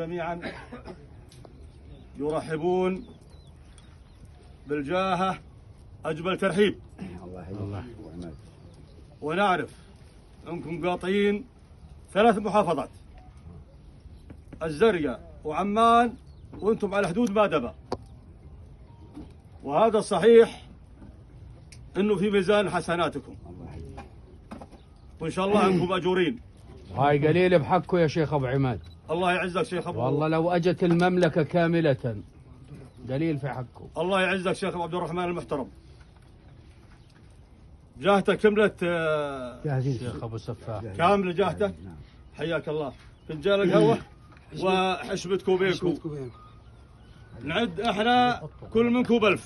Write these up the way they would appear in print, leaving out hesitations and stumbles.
جميعا يرحبون بالجاهة أجمل ترحيب. الله. ونعرف أنكم قاطعين 3 محافظات، الزرقاء وعمان، وأنتم على حدود مادبة، وهذا صحيح أنه في ميزان حسناتكم، وإن شاء الله أنكم أجورين. هاي قليل بحقه يا شيخ أبو عماد. الله يعزك شيخ أبو. والله لو أجت المملكة كاملة قليل في حقه. الله يعزك شيخ أبو عبد الرحمن المحترم. جاهتك كملت جاهزين شيخ أبو سفاح. كاملة جاهتك؟ حياك الله. فنجان القهوة وحشبة كوبيكو. نعد احنا كل منكم ب1000.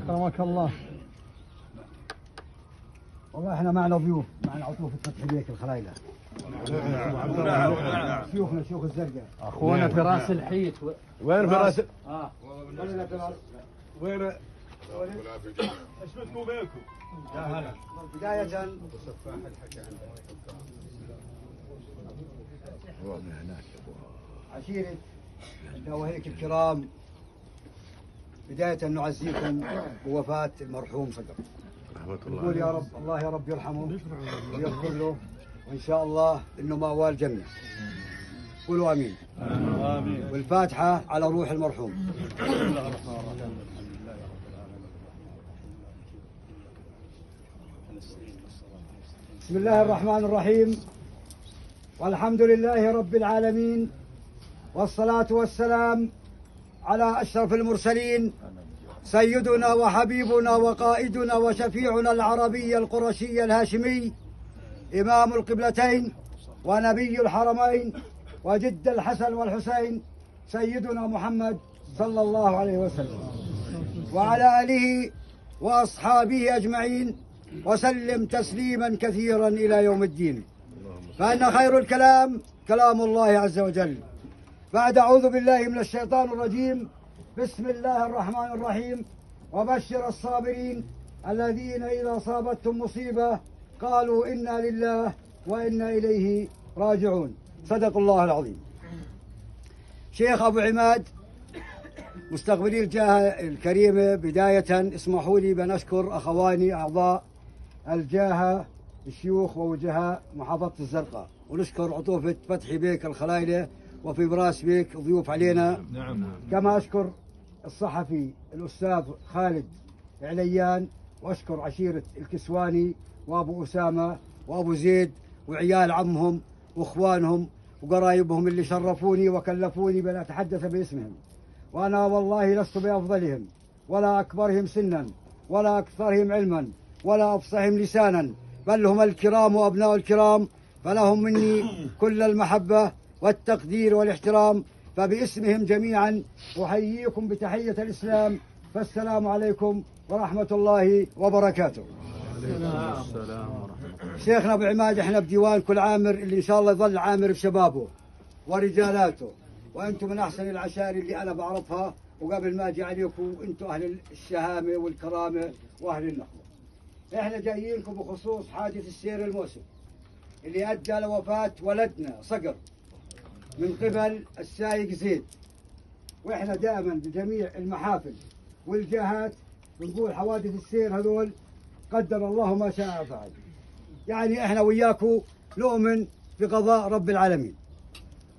كرمك الله. والله احنا معنا ضيوف، معنا عطوف فتح بيك الخلايلة. شيوخنا شيوخ الزرقاء. اخونا فراس الحيط. وين فراس؟ وين؟ حشبة كوبيكو. يا هلا. بداية عشيرة وهيك الكرام، بداية نعزيكم بوفاة المرحوم صدق. نقول يا رب، الله يا رب يرحمه ويغفر له، وإن شاء الله إنه مأواه الجنة. قولوا آمين. آمين. والفاتحة على روح المرحوم. بسم الله الرحمن الرحيم، والحمد لله رب العالمين، والصلاة والسلام على أشرف المرسلين، سيدنا وحبيبنا وقائدنا وشفيعنا العربي القرشي الهاشمي، إمام القبلتين ونبي الحرمين وجد الحسن والحسين، سيدنا محمد صلى الله عليه وسلم، وعلى آله وأصحابه أجمعين، وسلم تسليما كثيرا إلى يوم الدين. فإن خير الكلام كلام الله عز وجل. بعد أعوذ بالله من الشيطان الرجيم، بسم الله الرحمن الرحيم. وبشر الصابرين الذين إذا أصابتهم مصيبة قالوا إنا لله وإنا إليه راجعون. صدق الله العظيم. شيخ أبو عماد، مستقبلي الجاهة الكريمة، بداية اسمحوا لي بنشكر أخواني أعضاء الجاهة، الشيوخ ووجهاء محافظة الزرقاء، ونشكر عطوفة فتحي بيك الخلايلة وفي براس بيك ضيوف علينا. نعم. كما أشكر الصحفي الأستاذ خالد عليان، وأشكر عشيرة الكسواني وأبو أسامة وأبو زيد وعيال عمهم وإخوانهم وقرايبهم اللي شرفوني وكلفوني بأن أتحدث باسمهم. وأنا والله لست بأفضلهم ولا أكبرهم سنا ولا أكثرهم علما ولا أفصحهم لسانا، بل هم الكرام وأبناء الكرام، فلهم مني كل المحبة والتقدير والاحترام. فباسمهم جميعا أحييكم بتحية الإسلام، فالسلام عليكم ورحمة الله وبركاته. شيخنا أبو عماد، احنا بديوان كل عامر اللي إن شاء الله يظل عامر بشبابه ورجالاته، وأنتم من أحسن العشائر اللي أنا بعرفها، وقبل ما أجي عليكم أنتم أهل الشهامة والكرامة وأهل النخوة. احنا جايينكم بخصوص حادث السير الموسم اللي أدى لوفاة ولدنا صقر من قبل السايق زيد. واحنا دائما بجميع المحافل والجهات بنقول حوادث السير هذول قدر الله ما شاء فعل. يعني احنا وياكم نؤمن بقضاء رب العالمين،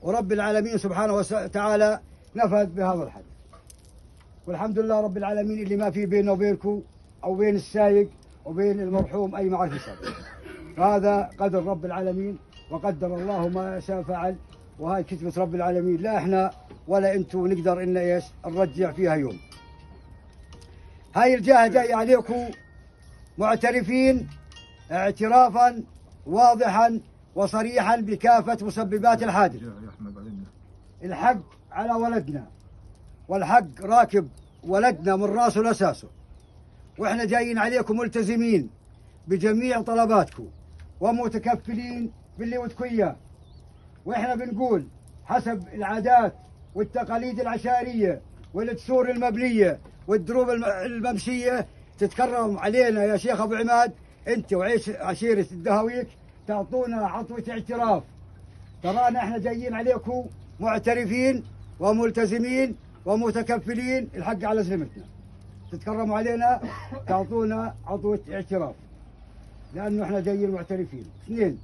ورب العالمين سبحانه وتعالى نفذ بهذا الحدث، والحمد لله رب العالمين اللي ما في بيننا وبينكم او بين السايق وبين المرحوم اي معرفه سابقه. فهذا قدر رب العالمين، وقدر الله ما شاء فعل، وهاي كتبة رب العالمين، لا احنا ولا انتم نقدر ان ايش نرجع فيها يوم. هاي الجهة جاي عليكم معترفين اعترافا واضحا وصريحا بكافة مسببات الحادث. الحق على ولدنا، والحق راكب ولدنا من راسه لأساسه، واحنا جايين عليكم ملتزمين بجميع طلباتكم ومتكفلين باللي ودكم اياه. واحنا بنقول حسب العادات والتقاليد العشائريه والدسور المبنيه والدروب الممشيه، تتكرم علينا يا شيخ ابو عماد انت وعيش عشيره الدهويك، تعطونا عطوه اعتراف ترانا احنا جايين عليكم معترفين وملتزمين ومتكفلين الحق على سلمتنا. تتكرموا علينا تعطونا عطوة اعتراف لأنه احنا جايين معترفين. اثنين،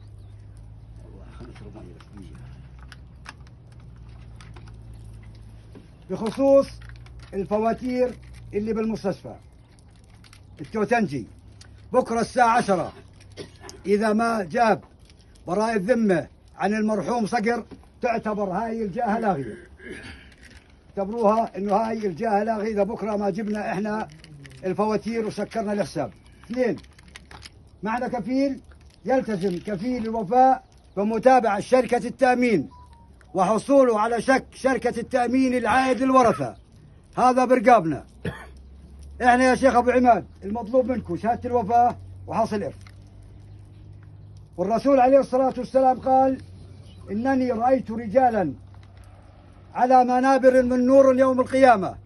بخصوص الفواتير اللي بالمستشفى التوتنجي، بكرة الساعة 10 إذا ما جاب براءة ذمة عن المرحوم صقر تعتبر هاي الجهة لاغية. اعتبروها انه هاي الجهة لاغية اذا بكرة ما جبنا احنا الفواتير وسكرنا الحساب. اثنين، معنا كفيل يلتزم كفيل الوفاء بمتابعة شركة التأمين وحصوله على شك شركة التأمين العائد للورثة. هذا برقابنا. احنا يا شيخ ابو عماد المطلوب منكم شهادة الوفاة وحاصل إرث. والرسول عليه الصلاة والسلام قال: إنني رأيت رجالا على منابر من نور يوم القيامة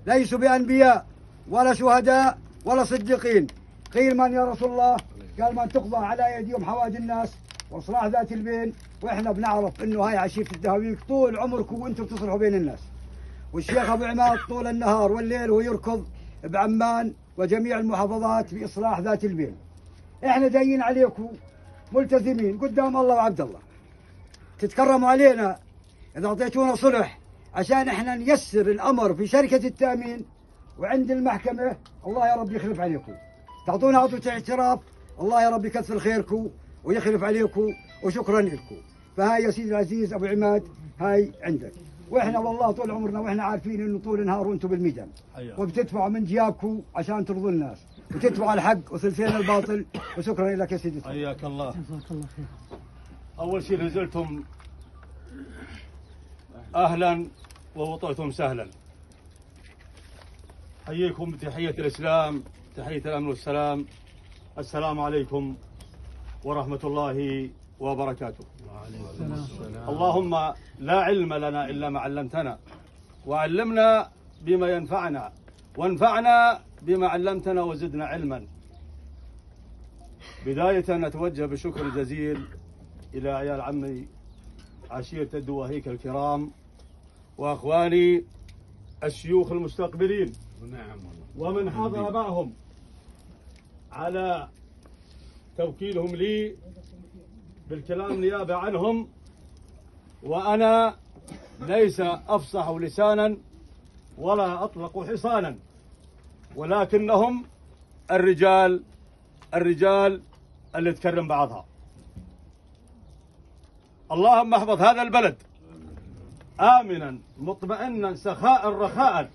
ليسوا بأنبياء ولا شهداء ولا صديقين. قيل: من يا رسول الله؟ قال: من تقضى على أيديهم حوادث الناس وإصلاح ذات البين. وإحنا بنعرف إنه هاي عشيرة الدهاويك طول عمركم وإنتم بتصلحوا بين الناس. والشيخ أبو عماد طول النهار والليل وهو يركض بعمان وجميع المحافظات بإصلاح ذات البين. إحنا جايين عليكم ملتزمين قدام الله وعبد الله. تتكرموا علينا إذا أعطيتونا صلح عشان إحنا نيسر الأمر في شركة التأمين وعند المحكمة. الله يا رب يخلف عليكم. تعطونا عطوة اعتراف. الله يا رب يكثر خيركم ويخلف عليكم وشكرا لكم. فهاي يا سيدي العزيز أبو عماد هاي عندك. وإحنا والله طول عمرنا وإحنا عارفين إنه طول النهار وإنتم بالميدان وبتدفعوا من جيابكم عشان ترضوا الناس وتدفعوا الحق وثلثين الباطل. وشكرا لك يا سيدي. حياك الله. جزاك الله خير. أول شيء نزلتم أهلا ووطئتم سهلا. حييكم بتحية الإسلام، تحية الأمن والسلام. السلام عليكم ورحمة الله وبركاته. اللهم لا علم لنا إلا ما علمتنا وعلمنا بما ينفعنا وانفعنا بما علمتنا وزدنا علما. بداية نتوجه بالشكر الجزيل إلى عيال عمي عشيرة الدواهيك الكرام وأخواني الشيوخ المستقبلين ومن حضر معهم على توكيلهم لي بالكلام نيابة عنهم. وأنا ليس أفصح لسانا ولا أطلق حصانا ولكنهم الرجال اللي تكرم بعضها. اللهم احفظ هذا البلد آمنا مطمئنا سخاء رخاء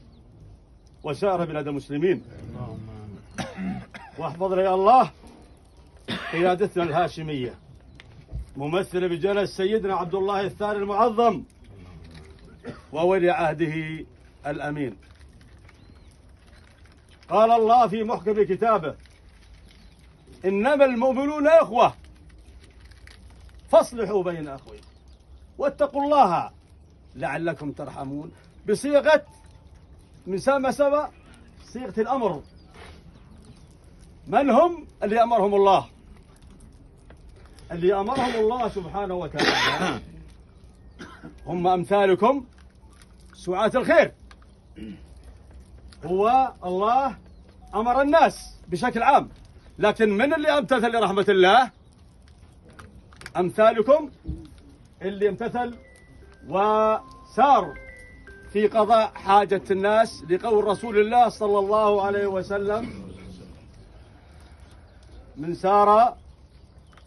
وسائر بلاد المسلمين. واحفظ يا الله قيادتنا الهاشمية ممثلة بجلال سيدنا عبد الله الثاني المعظم وولي عهده الأمين. قال الله في محكم كتابه: إنما المؤمنون إخوة فاصلحوا بين أخويكم واتقوا الله لعلكم ترحمون. بصيغة من سما سوا صيغة الأمر. من هم اللي أمرهم الله؟ اللي أمرهم الله سبحانه وتعالى هم أمثالكم سعاة الخير. هو الله أمر الناس بشكل عام، لكن من اللي امتثل لرحمة الله؟ أمثالكم اللي امتثل وسار في قضاء حاجة الناس لقول رسول الله صلى الله عليه وسلم: من سار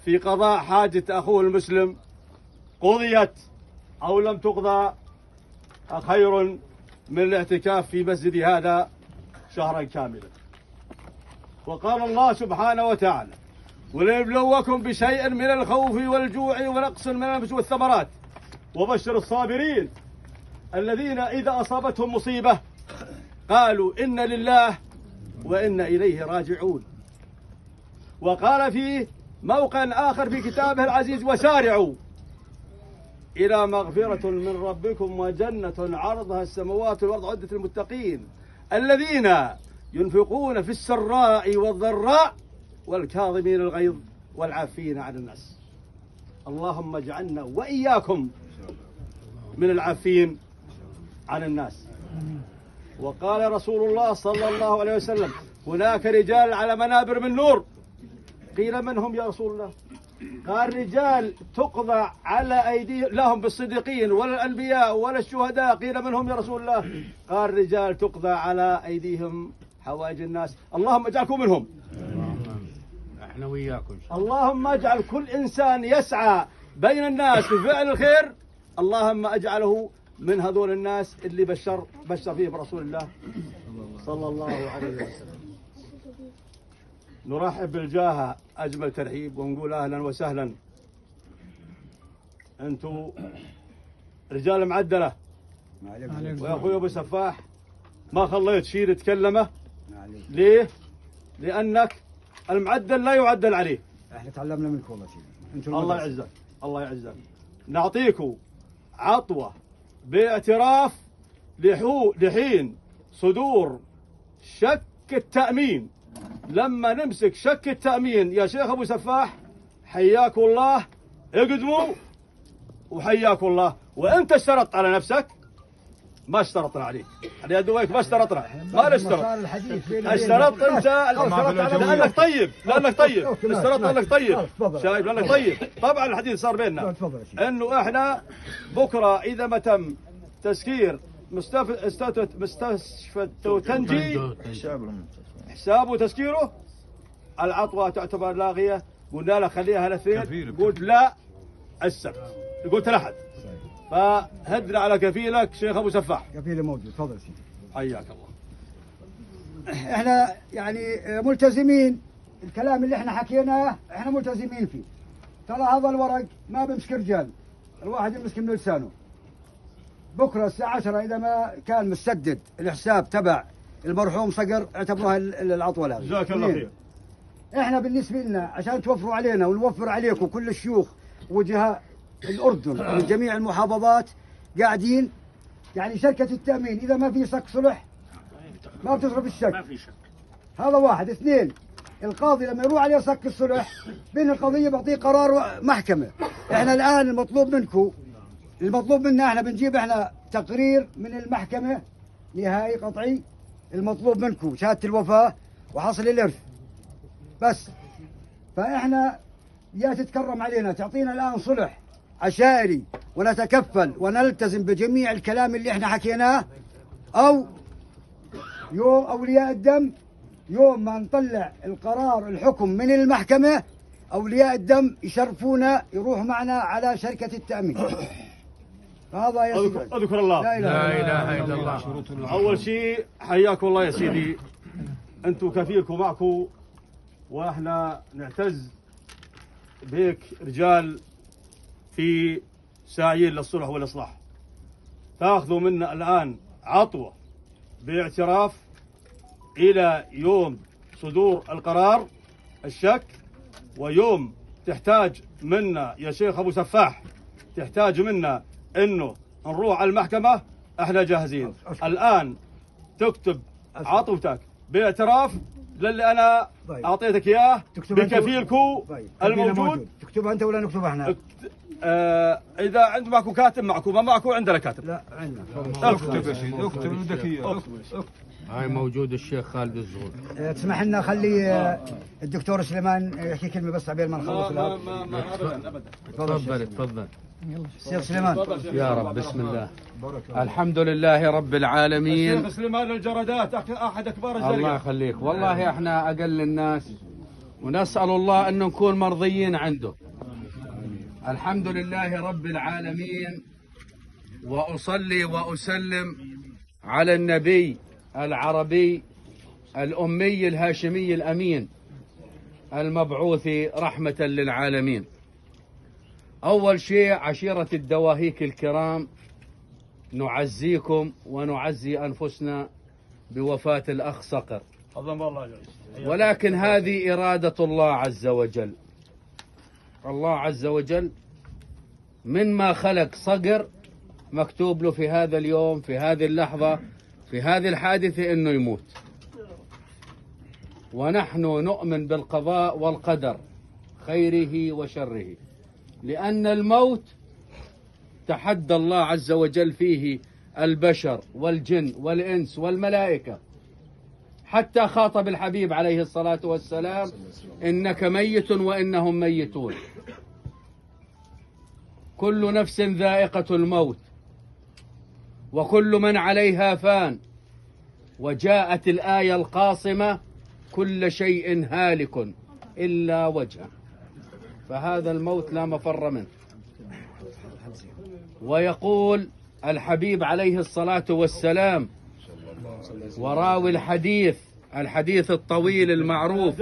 في قضاء حاجة أخوه المسلم قضيت أو لم تقضى خير من الاعتكاف في مسجد هذا شهرا كاملا. وقال الله سبحانه وتعالى: ولنبلوكم بشيء من الخوف والجوع ونقص من الأنفس والثمرات وبشر الصابرين الذين إذا أصابتهم مصيبة قالوا إنا لله وإنا إليه راجعون. وقال في موقع آخر في كتابه العزيز: وسارعوا إلى مغفرة من ربكم وجنة عرضها السماوات والأرض عدة المتقين الذين ينفقون في السراء والضراء والكاظمين الغيظ والعافين عن الناس. اللهم اجعلنا وإياكم من العافين عن الناس. وقال رسول الله صلى الله عليه وسلم: هناك رجال على منابر من نور. قيل: من هم يا رسول الله؟ قال: رجال تقضى على أيديهم لهم بالصديقين ولا الأنبياء ولا الشهداء. قيل: من هم يا رسول الله؟ قال: رجال تقضى على أيديهم حوائج الناس. اللهم اجعلكم منهم. احنا وياكم. اللهم اجعل كل إنسان يسعى بين الناس بفعل الخير، اللهم اجعله من هذول الناس اللي بشر فيه برسول الله صلى الله عليه وسلم. نرحب بالجاهة أجمل ترحيب ونقول أهلا وسهلا. أنتوا رجال معدلة، ويا أخوي أبو سفاح ما خليت شيء تكلمه. ليه؟ لأنك المعدل لا يعدل عليه. احنا تعلمنا منك والله شيء. الله يعزك، الله يعزك. نعطيكم عطوة باعتراف لحين صدور شك التأمين. لما نمسك شك التأمين يا شيخ أبو سفاح حياكم الله، اقدموا وحياكم الله. وأنت اشترطت على نفسك، ما اشترطنا عليك. احنا دويك ما اشترطنا، ما نشترط. اشترطت انت لانك طيب، لانك طيب، اشترطت لانك طيب، شايف لانك طيب. طبعا الحديث صار بيننا انه احنا بكره اذا ما تم تسكير مستشفى توتنجي حسابه وتسكيره، العطوه تعتبر لاغيه. قلنا له خليها الاثنين، قلت لا السبت، قلت الاحد. فهدنا على كفيلك شيخ ابو سفاح. كفيلي موجود، تفضل سيدي. حياك الله. احنا يعني ملتزمين الكلام اللي احنا حكيناه، احنا ملتزمين فيه. ترى هذا الورق ما بمسك رجال، الواحد يمسك من لسانه. بكره الساعه 10 اذا ما كان مسدد الحساب تبع المرحوم صقر اعتبروها العطوه لها. جزاك الله خير. احنا بالنسبه لنا عشان توفروا علينا ونوفر عليكم كل الشيوخ وجهاء الأردن من جميع المحافظات قاعدين، يعني شركة التأمين إذا ما في صك صلح ما بتصرف الشك. ما في شك. هذا واحد. اثنين، القاضي لما يروح عليه صك الصلح بين القضية بعطيه قرار محكمة. احنا الآن المطلوب منكم، المطلوب منا احنا بنجيب احنا تقرير من المحكمة نهائي قطعي. المطلوب منكم شهادة الوفاة وحصل الإرث بس. فاحنا يا تتكرم علينا تعطينا الآن صلح عشائري ونتكفل ونلتزم بجميع الكلام اللي احنا حكيناه، او يوم اولياء الدم يوم ما نطلع القرار الحكم من المحكمة اولياء الدم يشرفونا يروحوا معنا على شركة التأمين. هذا يا سيدي. اذكر الله. لا اله الا الله. اول شيء حياكم الله يا سيدي، انتم كفيلكم معكم، واحنا نعتز بهيك رجال في ساعيين للصلح والإصلاح. تأخذوا منا الآن عطوة باعتراف إلى يوم صدور القرار الشك، ويوم تحتاج منا يا شيخ أبو سفاح تحتاج منا إنه نروح على المحكمة، احنا جاهزين. الآن تكتب عطوتك باعتراف للي أنا أعطيتك إياه بكفيلكم الموجود. تكتبها أنت ولا نكتبها احنا؟ إذا عند معكم كاتب معكم، ما معكم عندنا كاتب. لا عندنا. اكتب يا سيدي، اكتب بدك اياه. هاي موجود الشيخ خالد الزغول. تسمح لنا خلي الدكتور سليمان يحكي كلمة بس عبال ما نخلص. ما أبدا. تفضل. الشيخ سليمان. يا رب بسم الله. الحمد لله رب العالمين. الشيخ سليمان الجردات أحد أكبر الجريدة. الله يخليك. والله احنا أقل الناس ونسأل الله أن نكون مرضيين عنده. الحمد لله رب العالمين، وأصلي وأسلم على النبي العربي الأمي الهاشمي الأمين المبعوث رحمة للعالمين. أول شيء عشيرة الدواهيك الكرام، نعزيكم ونعزي أنفسنا بوفاة الأخ صقر، ولكن هذه إرادة الله عز وجل. الله عز وجل من ما خلق صقر مكتوب له في هذا اليوم، في هذه اللحظة، في هذه الحادثة إنه يموت. ونحن نؤمن بالقضاء والقدر خيره وشره. لأن الموت تحدى الله عز وجل فيه البشر والجن والإنس والملائكة، حتى خاطب الحبيب عليه الصلاة والسلام: إنك ميت وإنهم ميتون، كل نفس ذائقة الموت وكل من عليها فان. وجاءت الآية القاصمة: كل شيء هالك إلا وجهه. فهذا الموت لا مفر منه. ويقول الحبيب عليه الصلاة والسلام وراوي الحديث الطويل المعروف: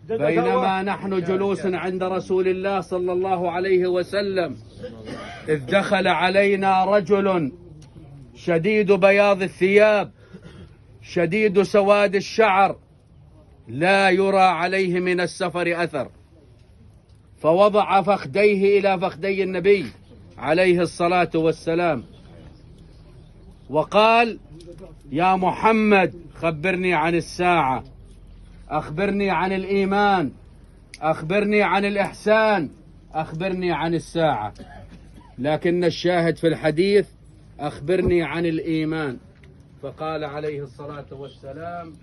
بينما نحن جلوس عند رسول الله صلى الله عليه وسلم إذ دخل علينا رجل شديد بياض الثياب شديد سواد الشعر لا يرى عليه من السفر أثر، فوضع فخديه إلى فخدي النبي عليه الصلاة والسلام وقال: يا محمد خبرني عن الساعة، أخبرني عن الإيمان، أخبرني عن الإحسان، أخبرني عن الساعة. لكن الشاهد في الحديث: أخبرني عن الإيمان. فقال عليه الصلاة والسلام: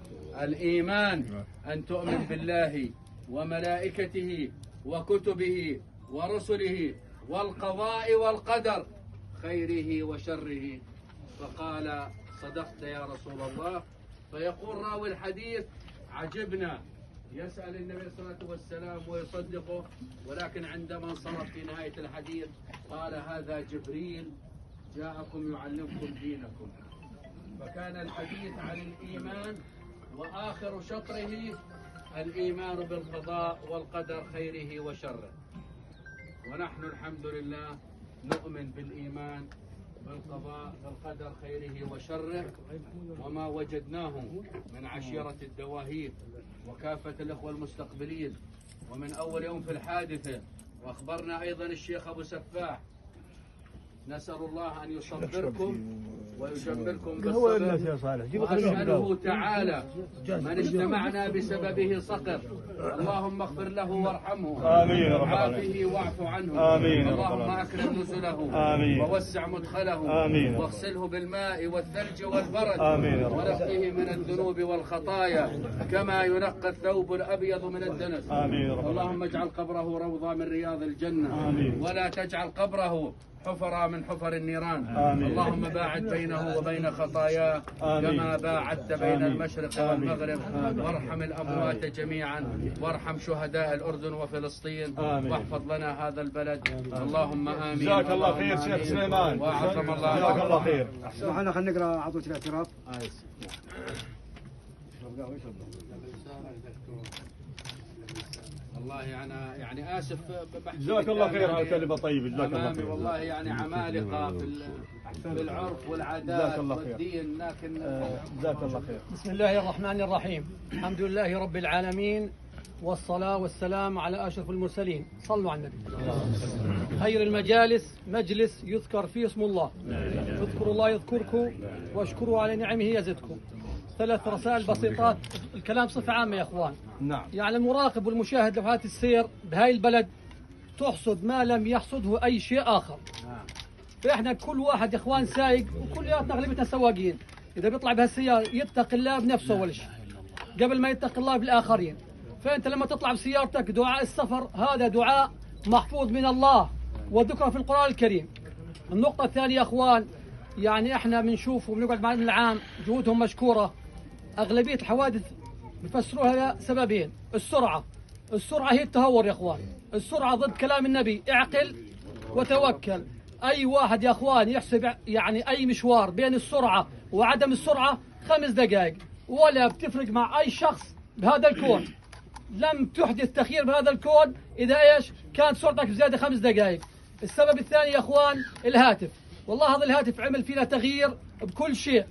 الإيمان أن تؤمن بالله وملائكته وكتبه ورسله والقضاء والقدر خيره وشره. فقال: صدقت يا رسول الله. فيقول راوي الحديث: عجبنا، يسأل النبي صلى الله عليه وسلم ويصدقه، ولكن عندما انصرف في نهاية الحديث قال: هذا جبريل جاءكم يعلمكم دينكم. فكان الحديث عن الإيمان وآخر شطره الإيمان بالقضاء والقدر خيره وشره. ونحن الحمد لله نؤمن بالإيمان بالقضاء بالقدر خيره وشره، وما وجدناه من عشيرة الدواهيب وكافة الأخوة المستقبلين ومن أول يوم في الحادثة. وأخبرنا أيضا الشيخ أبو سفاح: نسأل الله أن يصبركم ويجملكم بالصبر، وأسأله تعالى من اجتمعنا بسببه صقر اللهم اغفر له وارحمه، آمين، وعافه واعف عنه، آمين، اللهم أكرم نزله، آمين، ووسع مدخله، آمين، واغسله بالماء والثلج والبرد، آمين، ونقه من الذنوب والخطايا كما ينقى الثوب الأبيض من الدنس، آمين، اللهم اجعل قبره روضة من رياض الجنة، آمين، ولا تجعل قبره حفرة من حفر النيران، آمين، اللهم باعد بينه وبين خطاياه آمين، كما باعدت بين آمين، المشرق والمغرب، وارحم الأموات جميعا، وارحم شهداء الأردن وفلسطين، آمين. واحفظ لنا هذا البلد، اللهم آمين. جزاك الله اللهم خير شيخ آمين. سليمان، وأعظم الله جزاك الله خير. احنا خلينا نقرا عضوة الاعتراف. والله أنا يعني آسف بحكي جزاك الله خير على يعني كلمة طيبة. جزاك الله أمامي خير. والله يعني عمالقة في العرف جزاك والعادات الله خير. والدين، لكن جزاك الله خير. بسم الله الرحمن الرحيم. الحمد لله رب العالمين، والصلاة والسلام على أشرف المرسلين. صلوا على النبي. خير المجالس مجلس يذكر فيه اسم الله، اذكروا الله يذكركم واشكروا على نعمه يزدكم. 3 رسائل بسيطات، الكلام صفة عامة يا اخوان. نعم. يعني المراقب والمشاهد لوحات السير بهاي البلد تحصد ما لم يحصده اي شيء اخر. فاحنا كل واحد يا اخوان سايق، وكلياتنا اغلبيتنا سواقين، اذا بيطلع بهالسيارة يتقي الله بنفسه اول شيء قبل ما يتقي الله بالاخرين. فانت لما تطلع بسيارتك دعاء السفر هذا دعاء محفوظ من الله وذكر في القرآن الكريم. النقطة الثانية يا اخوان، يعني احنا بنشوف وبنقعد مع العام جهودهم مشكورة. اغلبية الحوادث بفسروها لسببين: السرعة هي التهور يا اخوان، السرعة ضد كلام النبي: اعقل وتوكل. اي واحد يا اخوان يحسب يعني اي مشوار بين السرعة وعدم السرعة 5 دقائق، ولا بتفرق مع اي شخص بهذا الكون. لم تحدث تخيير بهذا الكون اذا ايش كانت سرعتك بزيادة 5 دقائق. السبب الثاني يا اخوان الهاتف. والله هذا الهاتف عمل فينا تغيير بكل شيء.